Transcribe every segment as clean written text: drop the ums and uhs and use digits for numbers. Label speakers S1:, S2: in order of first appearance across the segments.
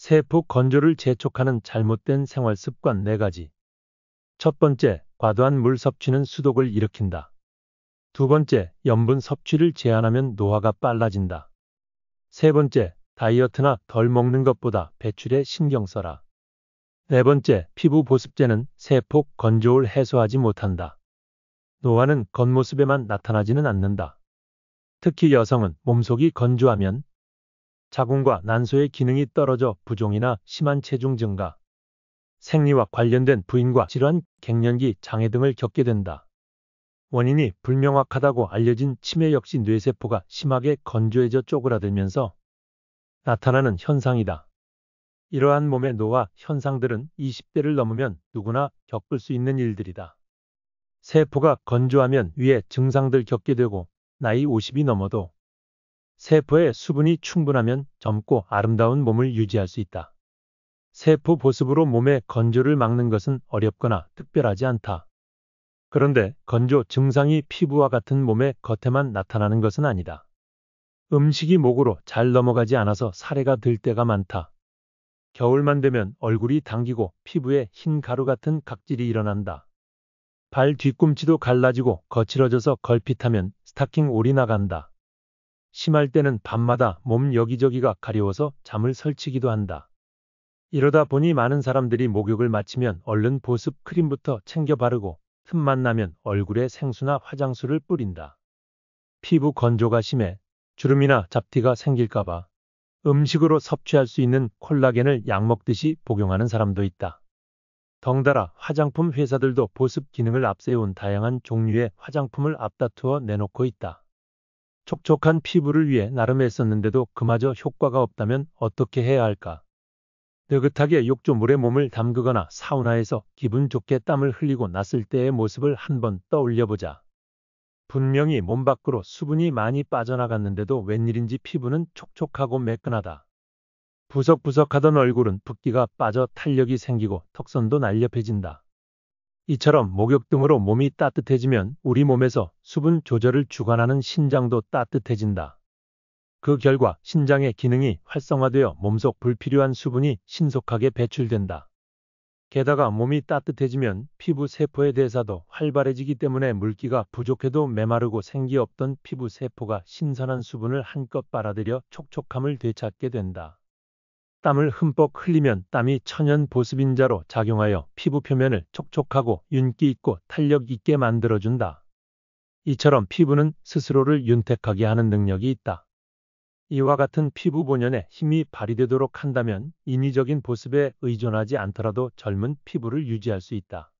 S1: 세포 건조를 재촉하는 잘못된 생활 습관 4가지. 첫 번째, 과도한 물 섭취는 수독을 일으킨다. 두 번째, 염분 섭취를 제한하면 노화가 빨라진다. 세 번째, 다이어트나 덜 먹는 것보다 배출에 신경 써라. 네 번째, 피부 보습제는 세포 건조를 해소하지 못한다. 노화는 겉모습에만 나타나지는 않는다. 특히 여성은 몸속이 건조하면 자궁과 난소의 기능이 떨어져 부종이나 심한 체중 증가, 생리와 관련된 부인과 질환, 갱년기, 장애 등을 겪게 된다. 원인이 불명확하다고 알려진 치매 역시 뇌세포가 심하게 건조해져 쪼그라들면서 나타나는 현상이다. 이러한 몸의 노화 현상들은 20대를 넘으면 누구나 겪을 수 있는 일들이다. 세포가 건조하면 위의 증상들 겪게 되고 나이 50이 넘어도 세포에 수분이 충분하면 젊고 아름다운 몸을 유지할 수 있다. 세포 보습으로 몸의 건조를 막는 것은 어렵거나 특별하지 않다. 그런데 건조 증상이 피부와 같은 몸의 겉에만 나타나는 것은 아니다. 음식이 목으로 잘 넘어가지 않아서 사례가 들 때가 많다. 겨울만 되면 얼굴이 당기고 피부에 흰 가루 같은 각질이 일어난다. 발 뒤꿈치도 갈라지고 거칠어져서 걸핏하면 스타킹 올이 나간다. 심할 때는 밤마다 몸 여기저기가 가려워서 잠을 설치기도 한다. 이러다 보니 많은 사람들이 목욕을 마치면 얼른 보습 크림부터 챙겨 바르고 틈만 나면 얼굴에 생수나 화장수를 뿌린다. 피부 건조가 심해 주름이나 잡티가 생길까봐 음식으로 섭취할 수 있는 콜라겐을 약 먹듯이 복용하는 사람도 있다. 덩달아 화장품 회사들도 보습 기능을 앞세운 다양한 종류의 화장품을 앞다투어 내놓고 있다. 촉촉한 피부를 위해 나름 애썼는데도 그마저 효과가 없다면 어떻게 해야 할까? 느긋하게 욕조물에 몸을 담그거나 사우나에서 기분 좋게 땀을 흘리고 났을 때의 모습을 한번 떠올려보자. 분명히 몸 밖으로 수분이 많이 빠져나갔는데도 웬일인지 피부는 촉촉하고 매끈하다. 부석부석하던 얼굴은 붓기가 빠져 탄력이 생기고 턱선도 날렵해진다. 이처럼 목욕 등으로 몸이 따뜻해지면 우리 몸에서 수분 조절을 주관하는 신장도 따뜻해진다. 그 결과 신장의 기능이 활성화되어 몸속 불필요한 수분이 신속하게 배출된다. 게다가 몸이 따뜻해지면 피부 세포의 대사도 활발해지기 때문에 물기가 부족해도 메마르고 생기 없던 피부 세포가 신선한 수분을 한껏 빨아들여 촉촉함을 되찾게 된다. 땀을 흠뻑 흘리면 땀이 천연 보습인자로 작용하여 피부 표면을 촉촉하고 윤기 있고 탄력 있게 만들어준다. 이처럼 피부는 스스로를 윤택하게 하는 능력이 있다. 이와 같은 피부 본연의 힘이 발휘되도록 한다면 인위적인 보습에 의존하지 않더라도 젊은 피부를 유지할 수 있다.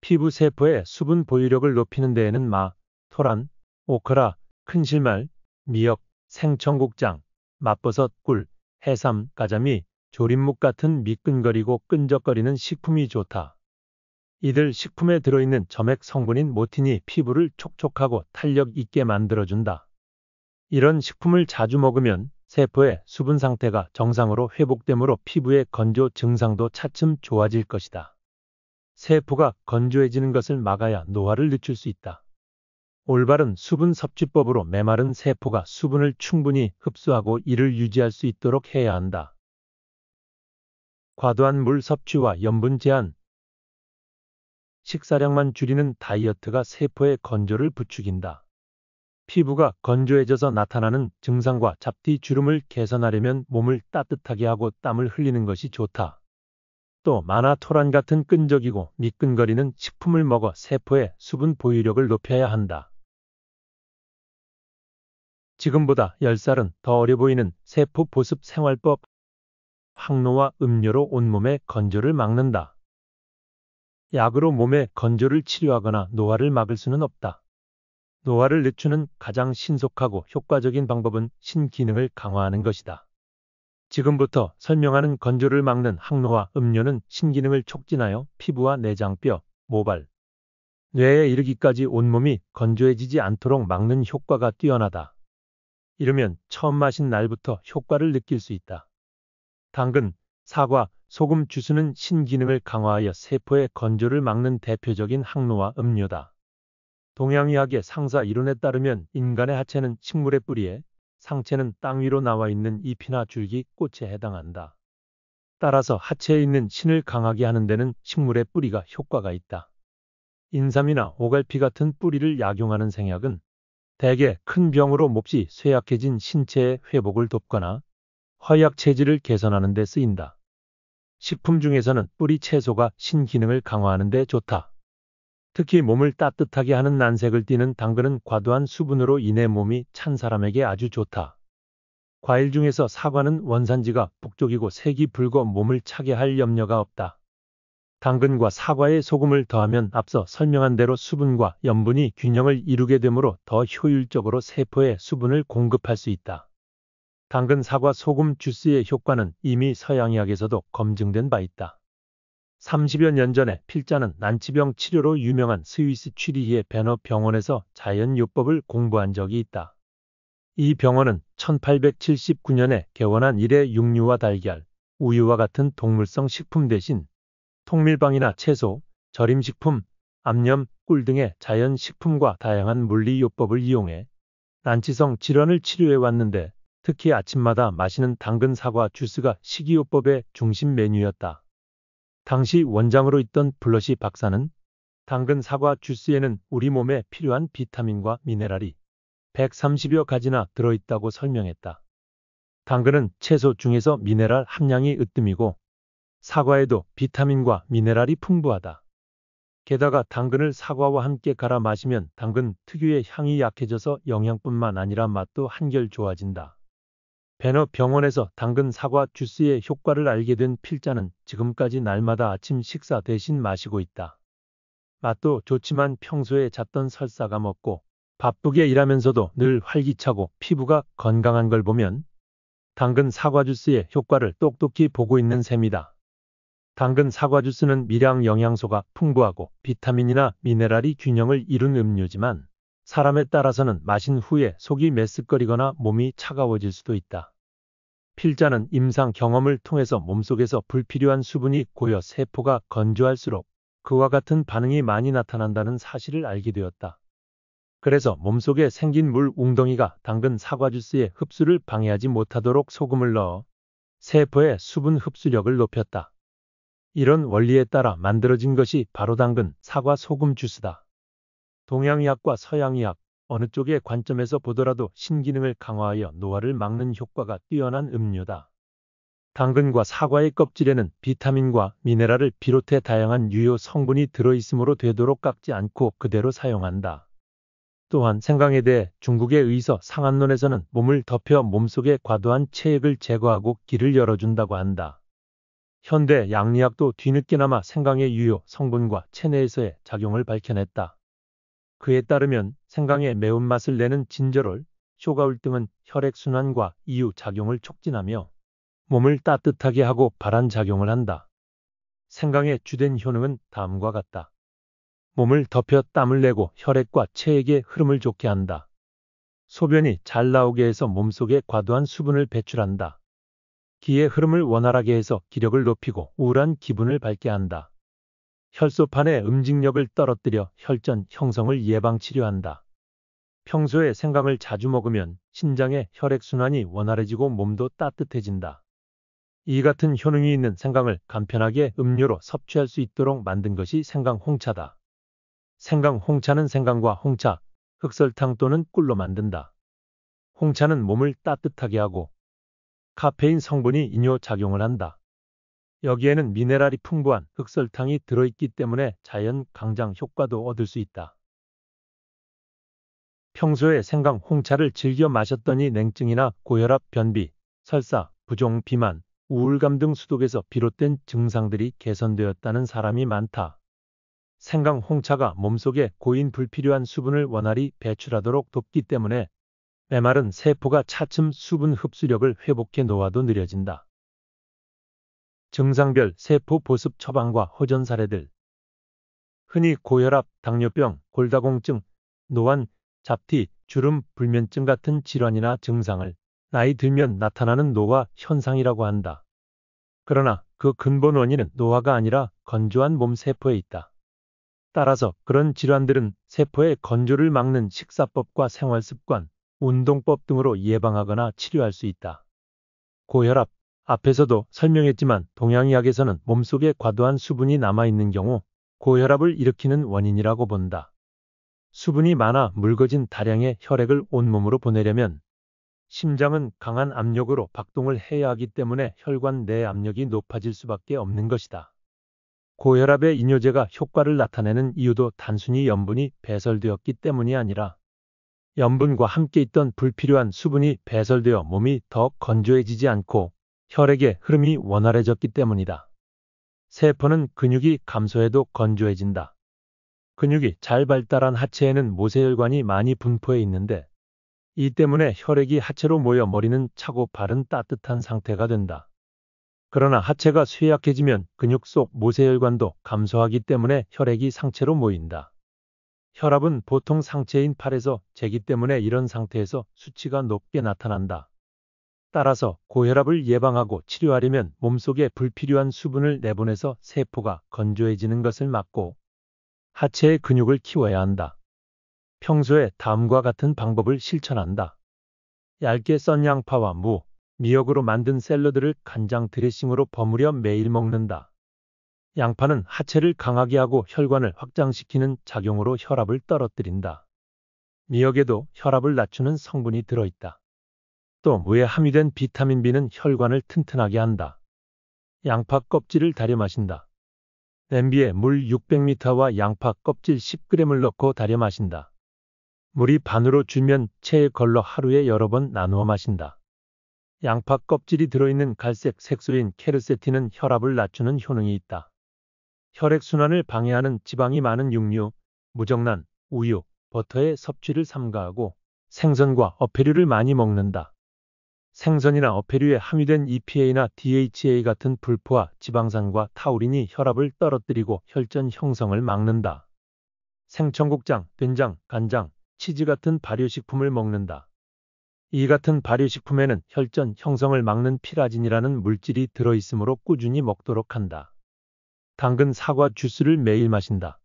S1: 피부 세포의 수분 보유력을 높이는 데에는 마, 토란, 오크라, 큰실말, 미역, 생청국장, 맛버섯, 꿀, 해삼, 가자미, 조림묵 같은 미끈거리고 끈적거리는 식품이 좋다. 이들 식품에 들어있는 점액 성분인 모틴이 피부를 촉촉하고 탄력 있게 만들어준다. 이런 식품을 자주 먹으면 세포의 수분 상태가 정상으로 회복되므로 피부의 건조 증상도 차츰 좋아질 것이다. 세포가 건조해지는 것을 막아야 노화를 늦출 수 있다. 올바른 수분 섭취법으로 메마른 세포가 수분을 충분히 흡수하고 이를 유지할 수 있도록 해야 한다. 과도한 물 섭취와 염분 제한, 식사량만 줄이는 다이어트가 세포의 건조를 부추긴다. 피부가 건조해져서 나타나는 증상과 잡티, 주름을 개선하려면 몸을 따뜻하게 하고 땀을 흘리는 것이 좋다. 또 마나 토란 같은 끈적이고 미끈거리는 식품을 먹어 세포의 수분 보유력을 높여야 한다. 지금보다 10살은 더 어려 보이는 세포 보습 생활법. 항노화 음료로 온몸의 건조를 막는다. 약으로 몸의 건조를 치료하거나 노화를 막을 수는 없다. 노화를 늦추는 가장 신속하고 효과적인 방법은 신기능을 강화하는 것이다. 지금부터 설명하는 건조를 막는 항노화 음료는 신기능을 촉진하여 피부와 내장뼈, 모발, 뇌에 이르기까지 온몸이 건조해지지 않도록 막는 효과가 뛰어나다. 이르면 처음 마신 날부터 효과를 느낄 수 있다. 당근, 사과, 소금 주스는 신기능을 강화하여 세포의 건조를 막는 대표적인 항노화 음료다. 동양의학의 상사 이론에 따르면 인간의 하체는 식물의 뿌리에, 상체는 땅 위로 나와 있는 잎이나 줄기, 꽃에 해당한다. 따라서 하체에 있는 신을 강하게 하는 데는 식물의 뿌리가 효과가 있다. 인삼이나 오갈피 같은 뿌리를 약용하는 생약은 대개 큰 병으로 몹시 쇠약해진 신체의 회복을 돕거나 허약 체질을 개선하는 데 쓰인다. 식품 중에서는 뿌리 채소가 신기능을 강화하는 데 좋다. 특히 몸을 따뜻하게 하는 난색을 띠는 당근은 과도한 수분으로 인해 몸이 찬 사람에게 아주 좋다. 과일 중에서 사과는 원산지가 북쪽이고 색이 붉어 몸을 차게 할 염려가 없다. 당근과 사과에 소금을 더하면 앞서 설명한 대로 수분과 염분이 균형을 이루게 되므로 더 효율적으로 세포에 수분을 공급할 수 있다. 당근, 사과, 소금 주스의 효과는 이미 서양의학에서도 검증된 바 있다. 30여 년 전에 필자는 난치병 치료로 유명한 스위스 취리히의 베너 병원에서 자연요법을 공부한 적이 있다. 이 병원은 1879년에 개원한 이래 육류와 달걀, 우유와 같은 동물성 식품 대신 통밀빵이나 채소, 절임식품, 암염, 꿀 등의 자연식품과 다양한 물리요법을 이용해 난치성 질환을 치료해 왔는데 특히 아침마다 마시는 당근 사과 주스가 식이요법의 중심 메뉴였다. 당시 원장으로 있던 블러시 박사는 당근 사과 주스에는 우리 몸에 필요한 비타민과 미네랄이 130여 가지나 들어있다고 설명했다. 당근은 채소 중에서 미네랄 함량이 으뜸이고 사과에도 비타민과 미네랄이 풍부하다. 게다가 당근을 사과와 함께 갈아 마시면 당근 특유의 향이 약해져서 영양뿐만 아니라 맛도 한결 좋아진다. 베너 병원에서 당근 사과 주스의 효과를 알게 된 필자는 지금까지 날마다 아침 식사 대신 마시고 있다. 맛도 좋지만 평소에 잤던 설사감 없고 바쁘게 일하면서도 늘 활기차고 피부가 건강한 걸 보면 당근 사과 주스의 효과를 똑똑히 보고 있는 셈이다. 당근 사과 주스는 미량 영양소가 풍부하고 비타민이나 미네랄이 균형을 이룬 음료지만 사람에 따라서는 마신 후에 속이 메스꺼리거나 몸이 차가워질 수도 있다. 필자는 임상 경험을 통해서 몸속에서 불필요한 수분이 고여 세포가 건조할수록 그와 같은 반응이 많이 나타난다는 사실을 알게 되었다. 그래서 몸속에 생긴 물 웅덩이가 당근 사과 주스의 흡수를 방해하지 못하도록 소금을 넣어 세포의 수분 흡수력을 높였다. 이런 원리에 따라 만들어진 것이 바로 당근 사과 소금 주스다. 동양의학과 서양의학 어느 쪽의 관점에서 보더라도 신기능을 강화하여 노화를 막는 효과가 뛰어난 음료다. 당근과 사과의 껍질에는 비타민과 미네랄을 비롯해 다양한 유효 성분이 들어있으므로 되도록 깎지 않고 그대로 사용한다. 또한 생강에 대해 중국의 의서 상한론에서는 몸을 덮여 몸속의 과도한 체액을 제거하고 길을 열어준다고 한다. 현대 양리학도 뒤늦게나마 생강의 유효 성분과 체내에서의 작용을 밝혀냈다. 그에 따르면 생강의 매운맛을 내는 진저롤, 쇼가울 등은 혈액순환과 이유 작용을 촉진하며 몸을 따뜻하게 하고 발한작용을 한다. 생강의 주된 효능은 다음과 같다. 몸을 덮여 땀을 내고 혈액과 체액의 흐름을 좋게 한다. 소변이 잘 나오게 해서 몸속에 과도한 수분을 배출한다. 기의 흐름을 원활하게 해서 기력을 높이고 우울한 기분을 밝게 한다. 혈소판의 음직력을 떨어뜨려 혈전 형성을 예방치료한다. 평소에 생강을 자주 먹으면 신장의 혈액순환이 원활해지고 몸도 따뜻해진다. 이 같은 효능이 있는 생강을 간편하게 음료로 섭취할 수 있도록 만든 것이 생강 홍차다. 생강 홍차는 생강과 홍차, 흑설탕 또는 꿀로 만든다. 홍차는 몸을 따뜻하게 하고 카페인 성분이 이뇨작용을 한다. 여기에는 미네랄이 풍부한 흑설탕이 들어있기 때문에 자연 강장 효과도 얻을 수 있다. 평소에 생강 홍차를 즐겨 마셨더니 냉증이나 고혈압, 변비, 설사, 부종, 비만, 우울감 등 수독에서 비롯된 증상들이 개선되었다는 사람이 많다. 생강 홍차가 몸속에 고인 불필요한 수분을 원활히 배출하도록 돕기 때문에 메마른 세포가 차츰 수분 흡수력을 회복해 노화도 느려진다. 증상별 세포 보습 처방과 호전 사례들. 흔히 고혈압, 당뇨병, 골다공증, 노안, 잡티, 주름, 불면증 같은 질환이나 증상을 나이 들면 나타나는 노화 현상이라고 한다. 그러나 그 근본 원인은 노화가 아니라 건조한 몸 세포에 있다. 따라서 그런 질환들은 세포의 건조를 막는 식사법과 생활습관, 운동법 등으로 예방하거나 치료할 수 있다. 고혈압, 앞에서도 설명했지만 동양의학에서는 몸속에 과도한 수분이 남아있는 경우 고혈압을 일으키는 원인이라고 본다. 수분이 많아 묽어진 다량의 혈액을 온몸으로 보내려면 심장은 강한 압력으로 박동을 해야 하기 때문에 혈관 내 압력이 높아질 수밖에 없는 것이다. 고혈압의 이뇨제가 효과를 나타내는 이유도 단순히 염분이 배설되었기 때문이 아니라 염분과 함께 있던 불필요한 수분이 배설되어 몸이 더 건조해지지 않고 혈액의 흐름이 원활해졌기 때문이다. 세포는 근육이 감소해도 건조해진다. 근육이 잘 발달한 하체에는 모세혈관이 많이 분포해 있는데 이 때문에 혈액이 하체로 모여 머리는 차고 발은 따뜻한 상태가 된다. 그러나 하체가 쇠약해지면 근육 속 모세혈관도 감소하기 때문에 혈액이 상체로 모인다. 혈압은 보통 상체인 팔에서 재기 때문에 이런 상태에서 수치가 높게 나타난다. 따라서 고혈압을 예방하고 치료하려면 몸속에 불필요한 수분을 내보내서 세포가 건조해지는 것을 막고 하체의 근육을 키워야 한다. 평소에 다음과 같은 방법을 실천한다. 얇게 썬 양파와 무, 미역으로 만든 샐러드를 간장 드레싱으로 버무려 매일 먹는다. 양파는 하체를 강하게 하고 혈관을 확장시키는 작용으로 혈압을 떨어뜨린다. 미역에도 혈압을 낮추는 성분이 들어있다. 또 무에 함유된 비타민 B는 혈관을 튼튼하게 한다. 양파 껍질을 달여 마신다. 냄비에 물 600ml와 양파 껍질 10g을 넣고 달여 마신다. 물이 반으로 줄면 체에 걸러 하루에 여러 번 나누어 마신다. 양파 껍질이 들어있는 갈색 색소인 케르세틴은 혈압을 낮추는 효능이 있다. 혈액순환을 방해하는 지방이 많은 육류, 무정란, 우유, 버터의 섭취를 삼가하고 생선과 어패류를 많이 먹는다. 생선이나 어패류에 함유된 EPA나 DHA 같은 불포화 지방산과 타우린이 혈압을 떨어뜨리고 혈전 형성을 막는다. 생청국장, 된장, 간장, 치즈 같은 발효식품을 먹는다. 이 같은 발효식품에는 혈전 형성을 막는 피라진이라는 물질이 들어있으므로 꾸준히 먹도록 한다. 당근 사과 주스를 매일 마신다.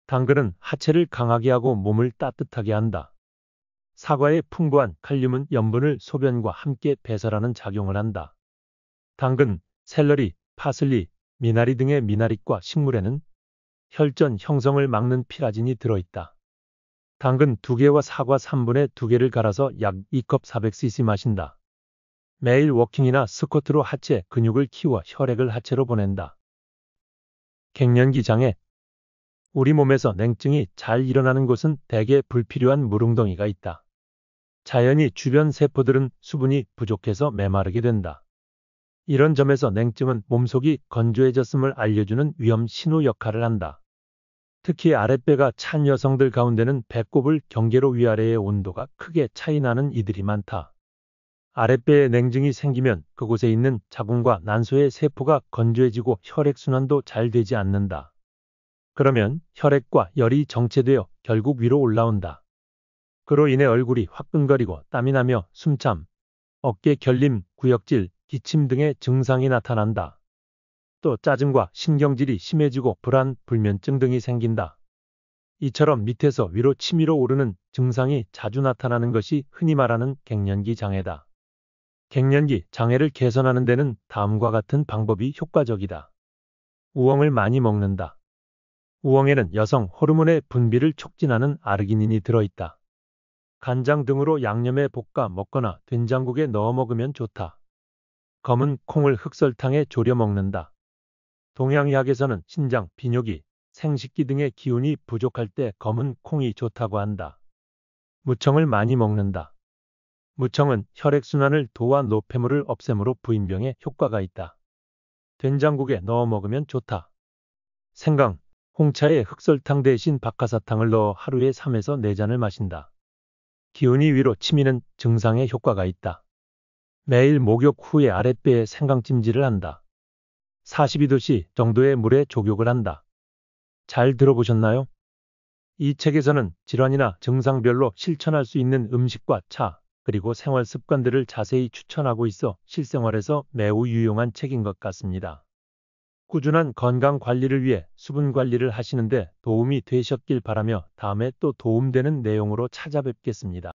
S1: 당근은 하체를 강하게 하고 몸을 따뜻하게 한다. 사과의 풍부한 칼륨은 염분을 소변과 함께 배설하는 작용을 한다. 당근, 샐러리, 파슬리, 미나리 등의 미나리과 식물에는 혈전 형성을 막는 피라진이 들어있다. 당근 2개와 사과 3분의 2개를 갈아서 약 2컵 400cc 마신다. 매일 워킹이나 스쿼트로 하체 근육을 키워 혈액을 하체로 보낸다. 갱년기 장애. 우리 몸에서 냉증이 잘 일어나는 곳은 대개 불필요한 물웅덩이가 있다. 자연히 주변 세포들은 수분이 부족해서 메마르게 된다. 이런 점에서 냉증은 몸속이 건조해졌음을 알려주는 위험 신호 역할을 한다. 특히 아랫배가 찬 여성들 가운데는 배꼽을 경계로 위아래의 온도가 크게 차이 나는 이들이 많다. 아랫배에 냉증이 생기면 그곳에 있는 자궁과 난소의 세포가 건조해지고 혈액순환도 잘 되지 않는다. 그러면 혈액과 열이 정체되어 결국 위로 올라온다. 그로 인해 얼굴이 화끈거리고 땀이 나며 숨참, 어깨 결림, 구역질, 기침 등의 증상이 나타난다. 또 짜증과 신경질이 심해지고 불안, 불면증 등이 생긴다. 이처럼 밑에서 위로 치밀어 오르는 증상이 자주 나타나는 것이 흔히 말하는 갱년기 장애다. 갱년기 장애를 개선하는 데는 다음과 같은 방법이 효과적이다. 우엉을 많이 먹는다. 우엉에는 여성 호르몬의 분비를 촉진하는 아르기닌이 들어있다. 간장 등으로 양념에 볶아 먹거나 된장국에 넣어 먹으면 좋다. 검은 콩을 흑설탕에 졸여 먹는다. 동양의학에서는 신장, 비뇨기, 생식기 등의 기운이 부족할 때 검은 콩이 좋다고 한다. 무청을 많이 먹는다. 무청은 혈액순환을 도와 노폐물을 없애므로 부인병에 효과가 있다. 된장국에 넣어 먹으면 좋다. 생강, 홍차에 흑설탕 대신 박하사탕을 넣어 하루에 3에서 4잔을 마신다. 기운이 위로 치미는 증상에 효과가 있다. 매일 목욕 후에 아랫배에 생강찜질을 한다. 42도씨 정도의 물에 족욕을 한다. 잘 들어보셨나요? 이 책에서는 질환이나 증상별로 실천할 수 있는 음식과 차, 그리고 생활 습관들을 자세히 추천하고 있어 실생활에서 매우 유용한 책인 것 같습니다. 꾸준한 건강 관리를 위해 수분 관리를 하시는데 도움이 되셨길 바라며 다음에 또 도움되는 내용으로 찾아뵙겠습니다.